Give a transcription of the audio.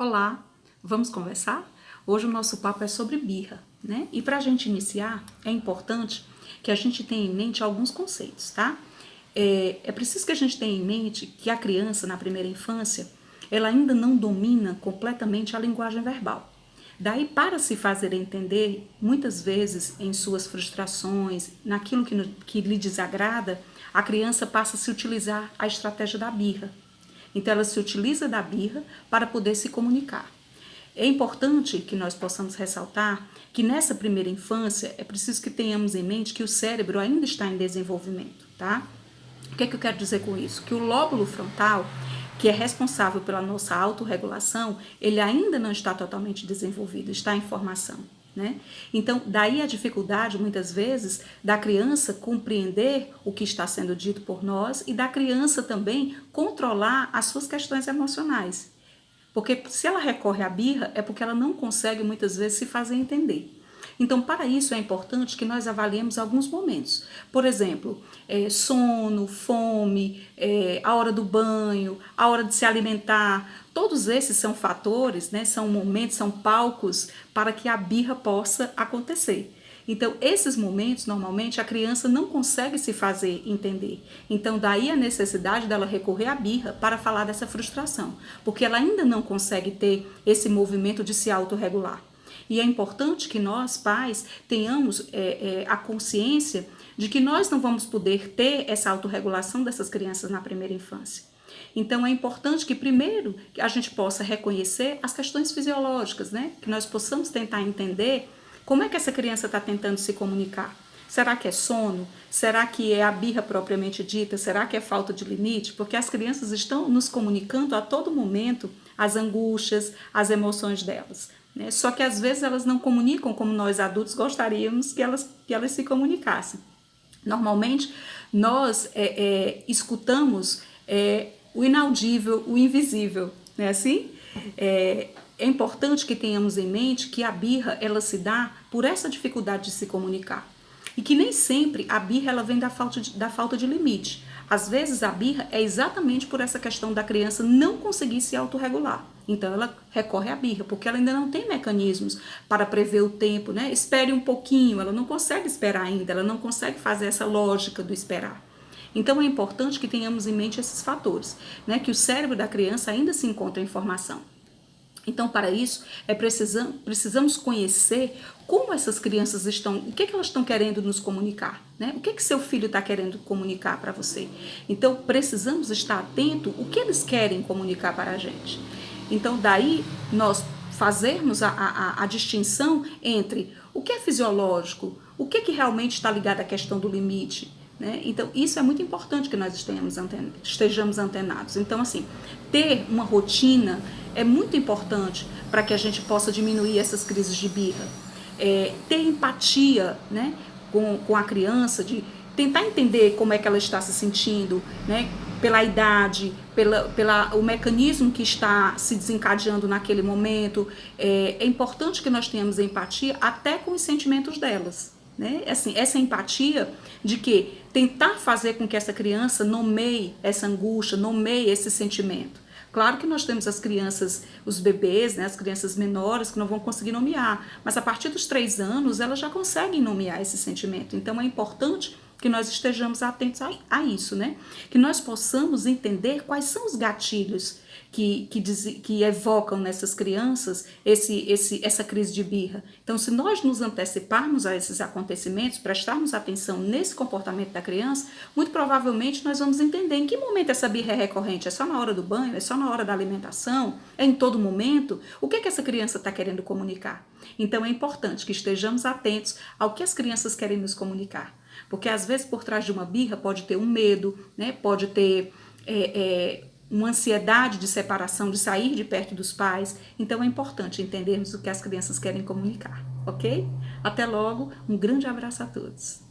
Olá, vamos conversar? Hoje o nosso papo é sobre birra, né? E para a gente iniciar, é importante que a gente tenha em mente alguns conceitos, tá? É preciso que a gente tenha em mente que a criança, na primeira infância, ela ainda não domina completamente a linguagem verbal. Daí, para se fazer entender, muitas vezes em suas frustrações, naquilo que lhe desagrada, a criança passa a se utilizar a estratégia da birra. Então, ela se utiliza da birra para poder se comunicar. É importante que nós possamos ressaltar que nessa primeira infância é preciso que tenhamos em mente que o cérebro ainda está em desenvolvimento, tá? O que é que eu quero dizer com isso? Que o lóbulo frontal, que é responsável pela nossa autorregulação, ele ainda não está totalmente desenvolvido, está em formação. Né? Então, daí a dificuldade, muitas vezes, da criança compreender o que está sendo dito por nós e da criança também controlar as suas questões emocionais. Porque se ela recorre à birra, é porque ela não consegue, muitas vezes, se fazer entender. Então, para isso é importante que nós avaliemos alguns momentos. Por exemplo, sono, fome, a hora do banho, a hora de se alimentar. Todos esses são fatores, né, são momentos, são palcos para que a birra possa acontecer. Então, esses momentos, normalmente, a criança não consegue se fazer entender. Então, daí a necessidade dela recorrer à birra para falar dessa frustração, porque ela ainda não consegue ter esse movimento de se autorregular. E é importante que nós, pais, tenhamos a consciência de que nós não vamos poder ter essa autorregulação dessas crianças na primeira infância. Então, é importante que, primeiro, a gente possa reconhecer as questões fisiológicas, né? Que nós possamos tentar entender como é que essa criança está tentando se comunicar. Será que é sono? Será que é a birra propriamente dita? Será que é falta de limite? Porque as crianças estão nos comunicando a todo momento as angústias, as emoções delas. Né? Só que às vezes elas não comunicam como nós adultos gostaríamos que elas se comunicassem. Normalmente nós escutamos o inaudível, o invisível, não é assim? É importante que tenhamos em mente que a birra ela se dá por essa dificuldade de se comunicar. E que nem sempre a birra ela vem da falta de limite. Às vezes a birra é exatamente por essa questão da criança não conseguir se autorregular. Então ela recorre à birra, porque ela ainda não tem mecanismos para prever o tempo, né? Espere um pouquinho, ela não consegue esperar ainda, ela não consegue fazer essa lógica do esperar. Então é importante que tenhamos em mente esses fatores, né? Que o cérebro da criança ainda se encontra em formação. Então, para isso, precisamos conhecer como essas crianças estão, o que elas estão querendo nos comunicar, né? O que seu filho está querendo comunicar para você. Então, precisamos estar atento o que eles querem comunicar para a gente. Então, daí, nós fazermos a distinção entre o que é fisiológico, o que realmente está ligado à questão do limite, né? Então, isso é muito importante que nós estejamos antenados. Então, assim, ter uma rotina é muito importante para que a gente possa diminuir essas crises de birra. Ter empatia, né, com a criança, de tentar entender como é que ela está se sentindo, né, pela idade, o mecanismo que está se desencadeando naquele momento. É importante que nós tenhamos empatia até com os sentimentos delas. Né? Assim, essa empatia de que tentar fazer com que essa criança nomeie essa angústia, nomeie esse sentimento. Claro que nós temos as crianças, os bebês, né, as crianças menores que não vão conseguir nomear, mas a partir dos 3 anos elas já conseguem nomear esse sentimento. Então é importante que nós estejamos atentos a isso, né? Que nós possamos entender quais são os gatilhos que evocam nessas crianças essa crise de birra. Então, se nós nos anteciparmos a esses acontecimentos, prestarmos atenção nesse comportamento da criança, muito provavelmente nós vamos entender em que momento essa birra é recorrente. É só na hora do banho? É só na hora da alimentação? É em todo momento? O que essa criança está querendo comunicar? Então, é importante que estejamos atentos ao que as crianças querem nos comunicar. Porque, às vezes, por trás de uma birra pode ter um medo, né? Pode ter uma ansiedade de separação, de sair de perto dos pais. Então é importante entendermos o que as crianças querem comunicar, ok? Até logo, um grande abraço a todos.